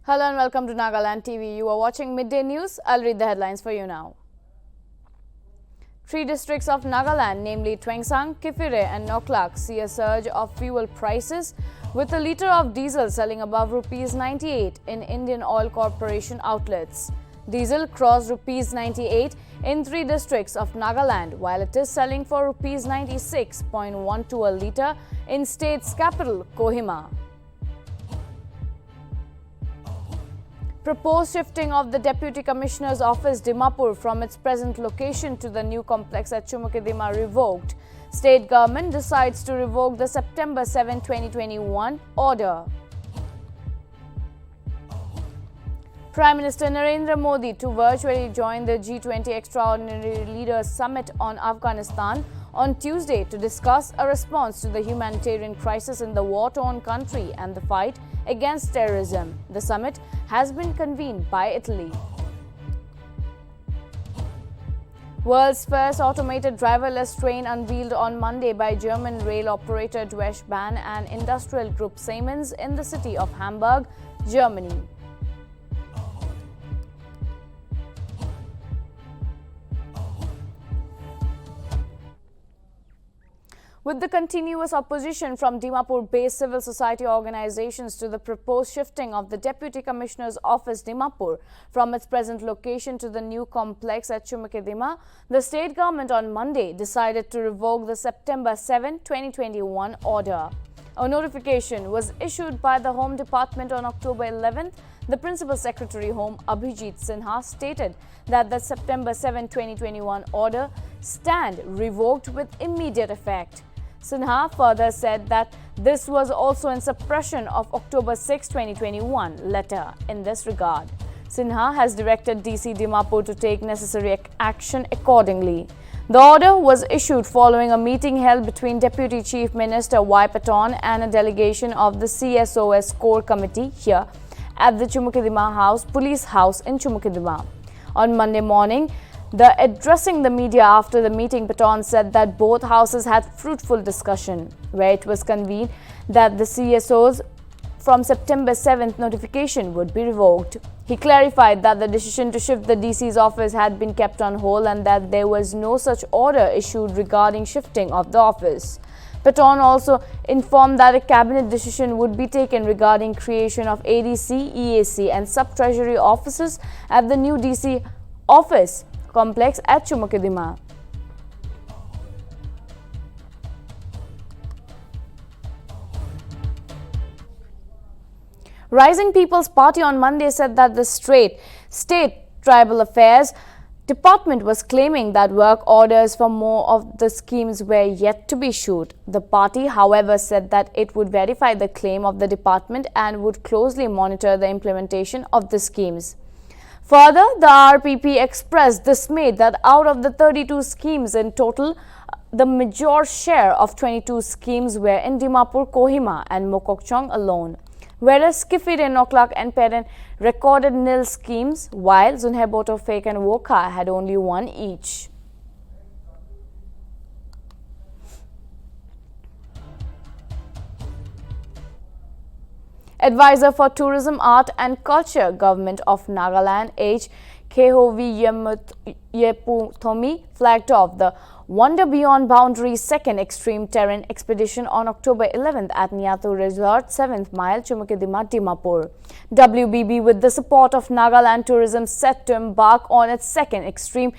Hello and welcome to Nagaland TV. You are watching Midday News. I'll read the headlines for you now. 3 districts of Nagaland, namely Twengsang, Kifire and Noklak, see a surge of fuel prices, with a litre of diesel selling above Rs 98 in Indian Oil Corporation outlets. Diesel crossed Rs 98 in 3 districts of Nagaland, while it is selling for Rs 96.12 a litre in state's capital, Kohima. Proposed shifting of the Deputy Commissioner's office Dimapur from its present location to the new complex at Chumukidima revoked. State government decides to revoke the September 7, 2021 order. Prime Minister Narendra Modi to virtually join the G20 Extraordinary Leaders Summit on Afghanistan on Tuesday to discuss a response to the humanitarian crisis in the war-torn country and the fight against terrorism. The summit has been convened by Italy. World's first automated driverless train unveiled on Monday by German rail operator Deutsche Bahn and industrial group Siemens in the city of Hamburg, Germany. With the continuous opposition from Dimapur-based civil society organizations to the proposed shifting of the Deputy Commissioner's office Dimapur from its present location to the new complex at Chumukidima, the state government on Monday decided to revoke the September 7, 2021 order. A notification was issued by the Home Department on October 11th. The Principal Secretary Home Abhijit Sinha stated that the September 7, 2021 order stand revoked with immediate effect. Sinha further said that this was also in suppression of October 6, 2021 letter in this regard. Sinha has directed DC Dimapur to take necessary action accordingly. The order was issued following a meeting held between Deputy Chief Minister Y. Paton and a delegation of the CSOS Core Committee here at the Chumukidima Police House in Chumukidima. On Monday morning, addressing the media after the meeting, Paton said that both houses had fruitful discussion, where it was convened that the CSO's from September 7th notification would be revoked. He clarified that the decision to shift the DC's office had been kept on hold and that there was no such order issued regarding shifting of the office. Paton also informed that a cabinet decision would be taken regarding creation of ADC, EAC and sub-treasury offices at the new DC office complex at Chumukidima. Rising People's Party on Monday said that the State Tribal Affairs Department was claiming that work orders for more of the schemes were yet to be issued. The party, however, said that it would verify the claim of the department and would closely monitor the implementation of the schemes. Further, the RPP expressed dismay that out of the 32 schemes in total, the major share of 22 schemes were in Dimapur, Kohima and Mokokchung alone, whereas Kifire, Noklak and Peren recorded nil schemes, while Zunheboto, Fake and Wokha had only one each. Advisor for Tourism, Art and Culture, Government of Nagaland, H. Kehowiyeputhomi, flagged off the Wonder Beyond Boundaries second extreme terrain expedition on October 11th at Nyatu Resort, 7th Mile, Chumukidima, Dimapur. WBB, with the support of Nagaland Tourism, set to embark on its second extreme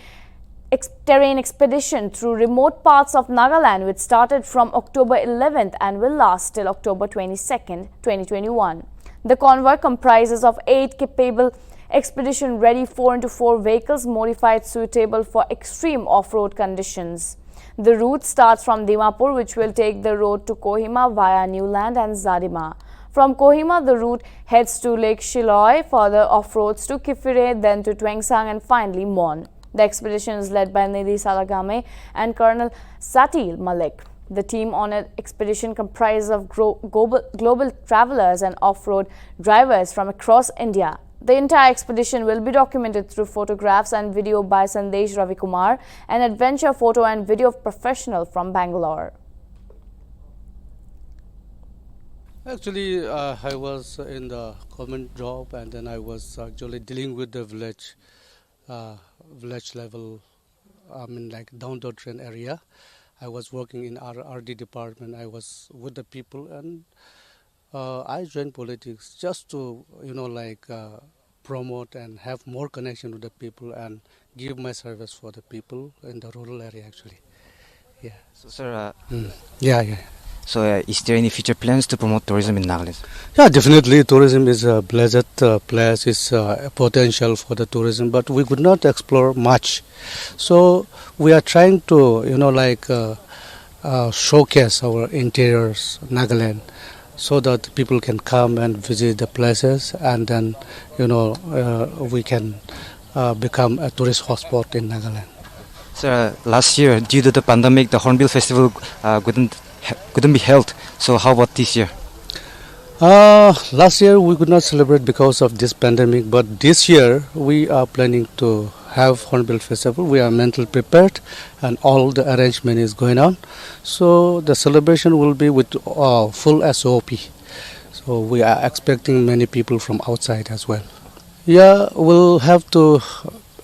terrain expedition through remote parts of Nagaland, which started from October 11th and will last till October 22nd, 2021. The convoy comprises of 8 capable expedition-ready 4x4 vehicles modified suitable for extreme off-road conditions. The route starts from Dimapur, which will take the road to Kohima via Newland and Zadima. From Kohima, the route heads to Lake Shiloy, further off-roads to Kifire, then to Twengsang and finally Mon. The expedition is led by Nidhi Salagame and Colonel Satil Malik. The team on an expedition comprises of global travelers and off-road drivers from across India. The entire expedition will be documented through photographs and video by Sandesh Ravikumar, an adventure photo and video professional from Bangalore. Actually, I was in the government job, and then I was actually dealing with the uh, village level. I mean, like down the train area. I was working in our RD department. I was with the people, and I joined politics just to, promote and have more connection with the people and give my service for the people in the rural area. Actually, yeah. So, sir, Yeah, yeah. is there any future plans to promote tourism in Nagaland? Yeah, definitely. Tourism is a blessed place. Is potential for the tourism, but we could not explore much. So we are trying to, showcase our interiors, Nagaland, so that people can come and visit the places, and then, we can become a tourist hotspot in Nagaland. Sir, last year, due to the pandemic, the Hornbill Festival couldn't be held. So, how about this year? Last year we could not celebrate because of this pandemic, but this year we are planning to have Hornbill Festival. We are mentally prepared, and all the arrangement is going on. So the celebration will be with full SOP. So we are expecting many people from outside as well. Yeah, we'll have to.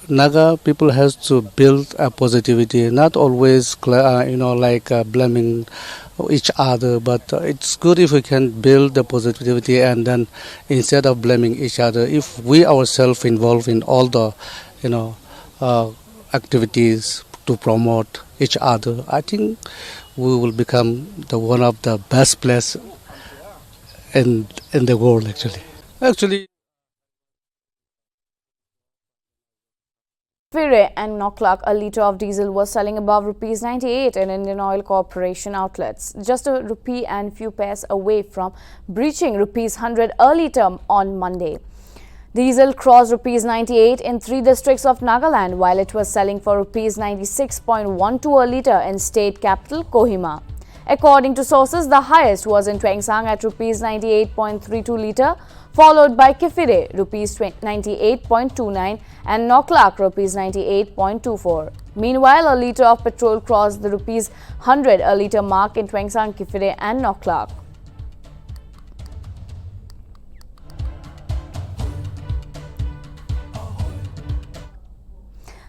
Naga people has to build a positivity, not always, blaming each other, but it's good if we can build the positivity, and then instead of blaming each other, if we ourselves involve in all the, you know, uh, activities to promote each other, I think we will become the one of the best place in the world actually. Actually. Kefire and Noclak, a litre of diesel was selling above rupees 98 in Indian Oil Corporation outlets, just a rupee and few paise away from breaching rupees 100 a litre on Monday. Diesel crossed rupees 98 in 3 districts of Nagaland, while it was selling for rupees 96.12 a litre in state capital Kohima. According to sources, the highest was in Twengsang at rupees 98.32 litre, followed by Kefire rupees 98.29 and Noclak rupees 98.24. Meanwhile, a litre of petrol crossed the rupees 100 a litre mark in Twengsang, Kefire and Noclak.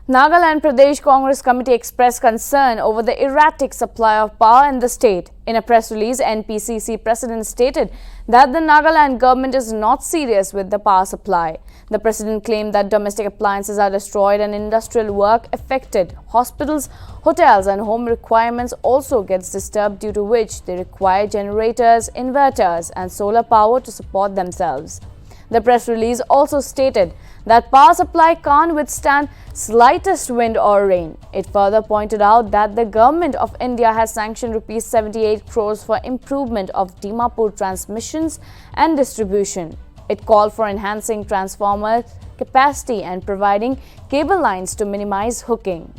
Nagaland Pradesh Congress Committee expressed concern over the erratic supply of power in the state. In a press release, NPCC President stated that the Nagaland government is not serious with the power supply. The President claimed that domestic appliances are destroyed and industrial work affected. Hospitals, hotels and home requirements also gets disturbed, due to which they require generators, inverters and solar power to support themselves. The press release also stated that power supply can't withstand slightest wind or rain. It further pointed out that the government of India has sanctioned rupees 78 crores for improvement of Dimapur transmissions and distribution. It called for enhancing transformer capacity and providing cable lines to minimize hooking.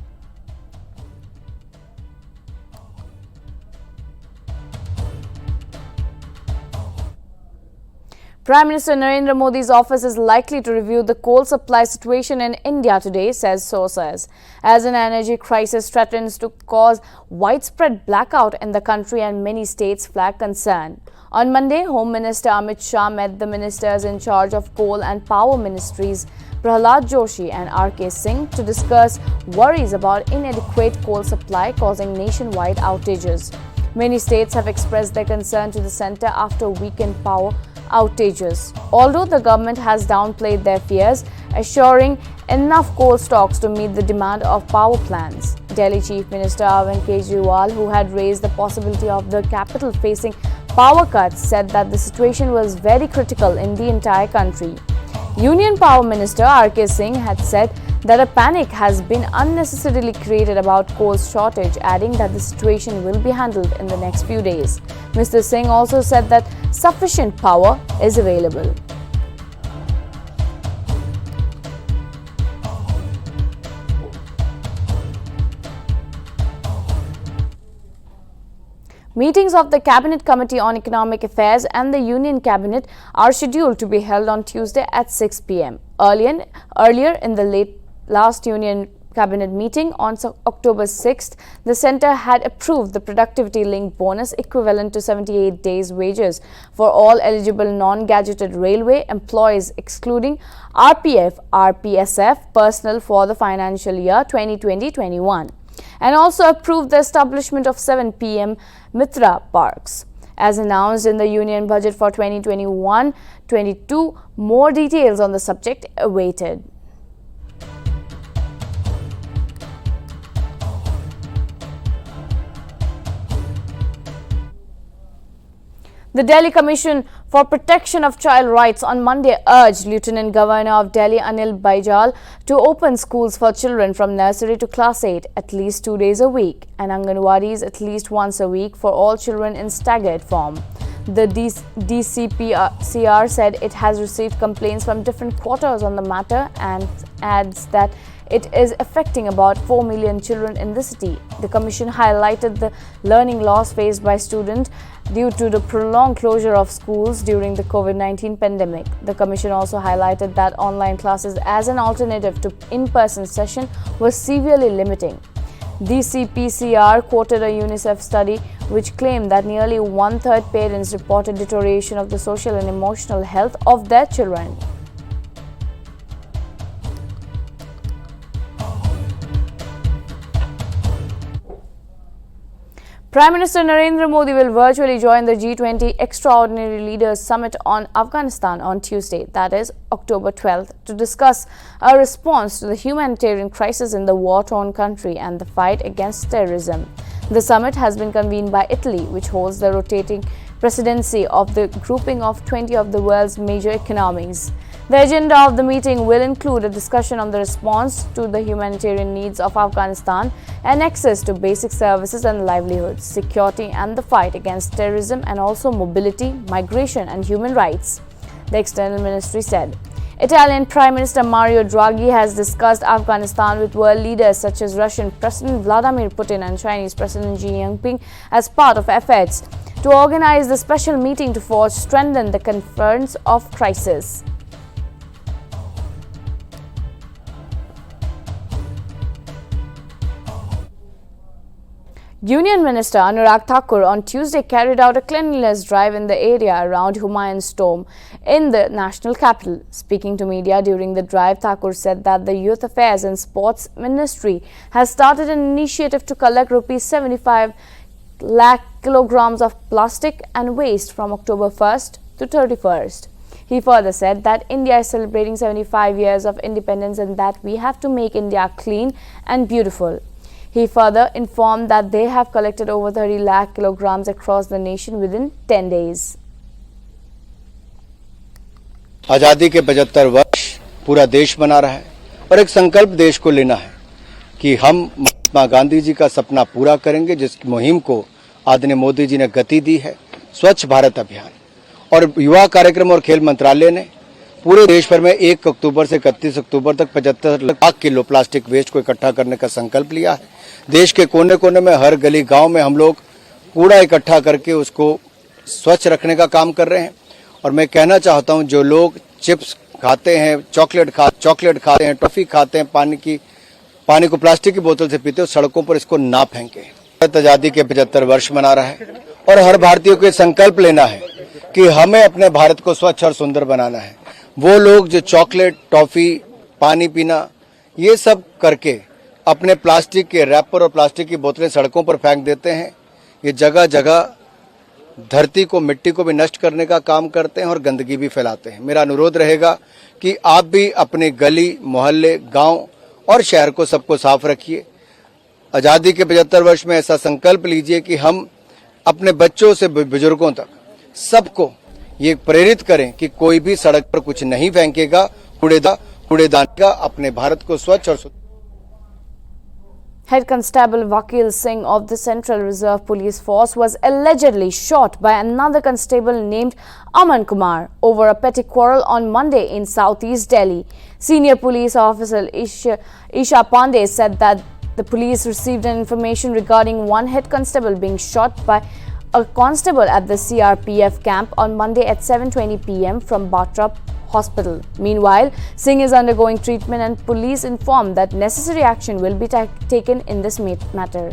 Prime Minister Narendra Modi's office is likely to review the coal supply situation in India today, says sources, as an energy crisis threatens to cause widespread blackout in the country and many states flag concern. On Monday, Home Minister Amit Shah met the ministers in charge of coal and power ministries, Prahlad Joshi and R.K. Singh, to discuss worries about inadequate coal supply causing nationwide outages. Many states have expressed their concern to the centre after weekend power outages. Although the government has downplayed their fears, assuring enough coal stocks to meet the demand of power plants. Delhi Chief Minister Arvind Kejriwal, who had raised the possibility of the capital facing power cuts, said that the situation was very critical in the entire country. Union Power Minister R.K. Singh had said that a panic has been unnecessarily created about coal shortage, adding that the situation will be handled in the next few days. Mr. Singh also said that sufficient power is available. Meetings of the Cabinet Committee on Economic Affairs and the Union Cabinet are scheduled to be held on Tuesday at 6 p.m. Earlier in the last Union cabinet meeting on October 6th, the centre had approved the productivity-linked bonus equivalent to 78 days' wages for all eligible non-gadgeted railway employees, excluding RPF, RPSF personnel for the financial year 2020-21, and also approved the establishment of 7 PM Mitra parks. As announced in the Union Budget for 2021-22, more details on the subject awaited. The Delhi Commission for Protection of Child Rights on Monday urged Lieutenant Governor of Delhi Anil Baijal to open schools for children from nursery to class 8 at least 2 days a week and Anganwadis at least once a week for all children in staggered form. The DCPCR said it has received complaints from different quarters on the matter and adds that it is affecting about 4 million children in the city. The Commission highlighted the learning loss faced by students due to the prolonged closure of schools during the COVID-19 pandemic. The Commission also highlighted that online classes as an alternative to in-person session was severely limiting. DCPCR quoted a UNICEF study which claimed that nearly one-third parents reported deterioration of the social and emotional health of their children. Prime Minister Narendra Modi will virtually join the G20 Extraordinary Leaders Summit on Afghanistan on Tuesday, that is October 12th, to discuss a response to the humanitarian crisis in the war-torn country and the fight against terrorism. The summit has been convened by Italy, which holds the rotating presidency of the grouping of 20 of the world's major economies. The agenda of the meeting will include a discussion on the response to the humanitarian needs of Afghanistan and access to basic services and livelihoods, security and the fight against terrorism, and also mobility, migration and human rights, the External Ministry said. Italian Prime Minister Mario Draghi has discussed Afghanistan with world leaders such as Russian President Vladimir Putin and Chinese President Xi Jinping as part of efforts to organize the special meeting to strengthen the conference of crisis. Union Minister Anurag Thakur on Tuesday carried out a cleanliness drive in the area around Humayun's tomb in the national capital. Speaking to media during the drive, Thakur said that the Youth Affairs and Sports Ministry has started an initiative to collect rupees 75 lakh kilograms of plastic and waste from October 1st to 31st. He further said that India is celebrating 75 years of independence and that we have to make India clean and beautiful. He further informed that they have collected over 30 lakh kilograms across the nation within 10 days. आज़ादी के 75 वर्ष पूरा देश मना रहा है और एक संकल्प देश को लेना है कि हम महात्मा गांधी जी का सपना पूरा करेंगे, जिस मुहिम को आदरणीय मोदी जी ने गति दी है, स्वच्छ भारत अभियान। और युवा कार्यक्रम और खेल मंत्रालय ने पूरे देश भर में 1 अक्टूबर से 31 अक्टूबर तक 75 लाख किलो प्लास्टिक वेस्ट को इकट्ठा करने का संकल्प लिया है। देश के कोने कोने में, हर गली गांव में हम लोग कूड़ा इकट्ठा करके उसको स्वच्छ रखने का काम कर रहे हैं। और मैं कहना चाहता हूं, जो लोग चिप्स खाते हैं, चॉकलेट खाते हैं, टॉफी खाते हैं, पानी को प्लास्टिक की बोतल से पीते हो, सड़कों पर इसको ना फेंके। भारत आजादी के 75 वर्ष मना रहा है और हर भारतीय को संकल्प लेना है कि हमें अपने भारत को स्वच्छ और सुंदर बनाना है। वो लोग जो चॉकलेट, टॉफी, पानी पीना ये सब करके अपने प्लास्टिक के रैपर और प्लास्टिक की बोतलें सड़कों पर फेंक देते हैं, ये जगह जगह धरती को, मिट्टी को भी नष्ट करने का काम करते हैं और गंदगी भी फैलाते हैं। मेरा अनुरोध रहेगा कि आप भी अपने गली, मोहल्ले, गांव और शहर को सबको साफ रखिए। आजादी के 75 वर्ष में ऐसा संकल्प लीजिए कि हम अपने बच्चों से बुजुर्गों तक सबको ये प्रेरित करें कि कोई भी सड़क पर कुछ नहीं फेंकेगा, कूड़ेदान का, अपने भारत को स्वच्छ और Head Constable Vakil Singh of the Central Reserve Police Force was allegedly shot by another constable named Aman Kumar over a petty quarrel on Monday in southeast Delhi. Senior police officer Isha Pandey said that the police received an information regarding one head constable being shot by a constable at the CRPF camp on Monday at 7:20 p.m. from Batra hospital. Meanwhile, Singh is undergoing treatment and police informed that necessary action will be taken in this matter.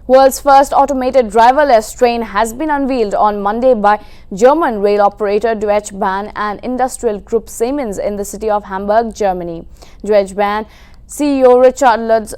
World's first automated driverless train has been unveiled on Monday by German rail operator Deutsche Bahn and industrial group Siemens in the city of Hamburg, Germany. Deutsche Bahn CEO Richard Lutz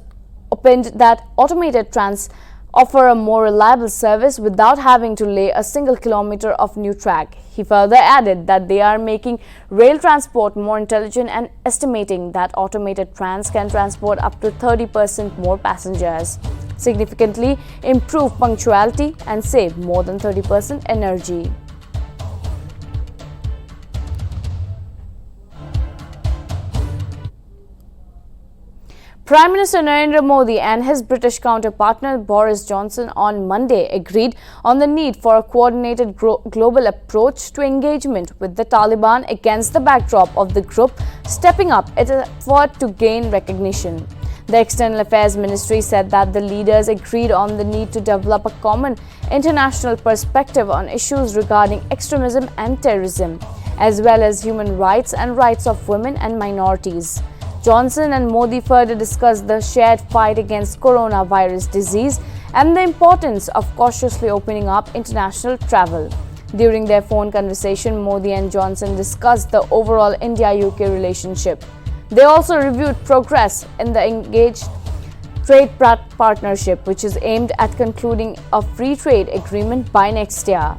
opened that automated trains offer a more reliable service without having to lay a single kilometer of new track. He further added that they are making rail transport more intelligent and estimating that automated trains can transport up to 30% more passengers, significantly improve punctuality and save more than 30% energy. Prime Minister Narendra Modi and his British counterpart Boris Johnson on Monday agreed on the need for a coordinated global approach to engagement with the Taliban against the backdrop of the group stepping up its effort to gain recognition. The External Affairs Ministry said that the leaders agreed on the need to develop a common international perspective on issues regarding extremism and terrorism, as well as human rights and rights of women and minorities. Johnson and Modi further discussed the shared fight against coronavirus disease and the importance of cautiously opening up international travel. During their phone conversation, Modi and Johnson discussed the overall India-UK relationship. They also reviewed progress in the engaged trade partnership, which is aimed at concluding a free trade agreement by next year.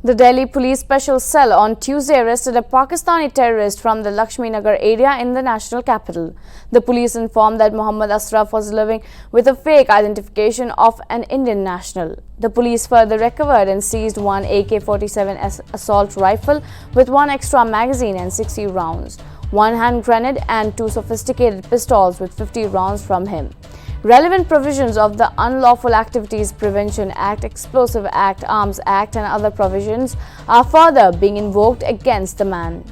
The Delhi Police Special Cell on Tuesday arrested a Pakistani terrorist from the Lakshmi Nagar area in the national capital. The police informed that Mohammad Ashraf was living with a fake identification of an Indian national. The police further recovered and seized one AK-47 assault rifle with one extra magazine and 60 rounds, one hand grenade and two sophisticated pistols with 50 rounds from him. Relevant provisions of the Unlawful Activities Prevention Act, Explosive Act, Arms Act and other provisions are further being invoked against the man.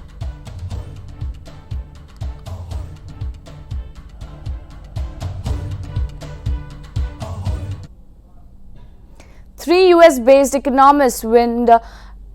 Three US-based economists win the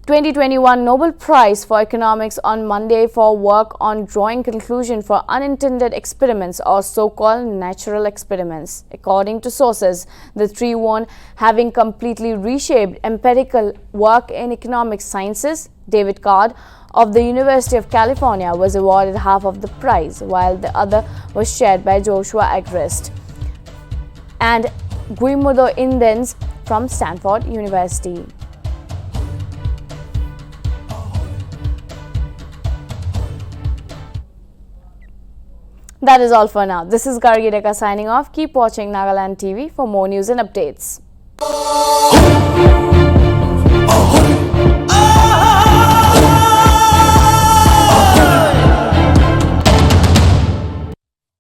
2021 Nobel Prize for Economics on Monday for work on drawing conclusion for unintended experiments or so-called natural experiments. According to sources, the three won having completely reshaped empirical work in economic sciences. David Card of the University of California was awarded half of the prize, while the other was shared by Joshua Agrest and Guillermo Indens from Stanford University. That is all for now. This is Gargi Deka signing off. Keep watching Nagaland TV for more news and updates.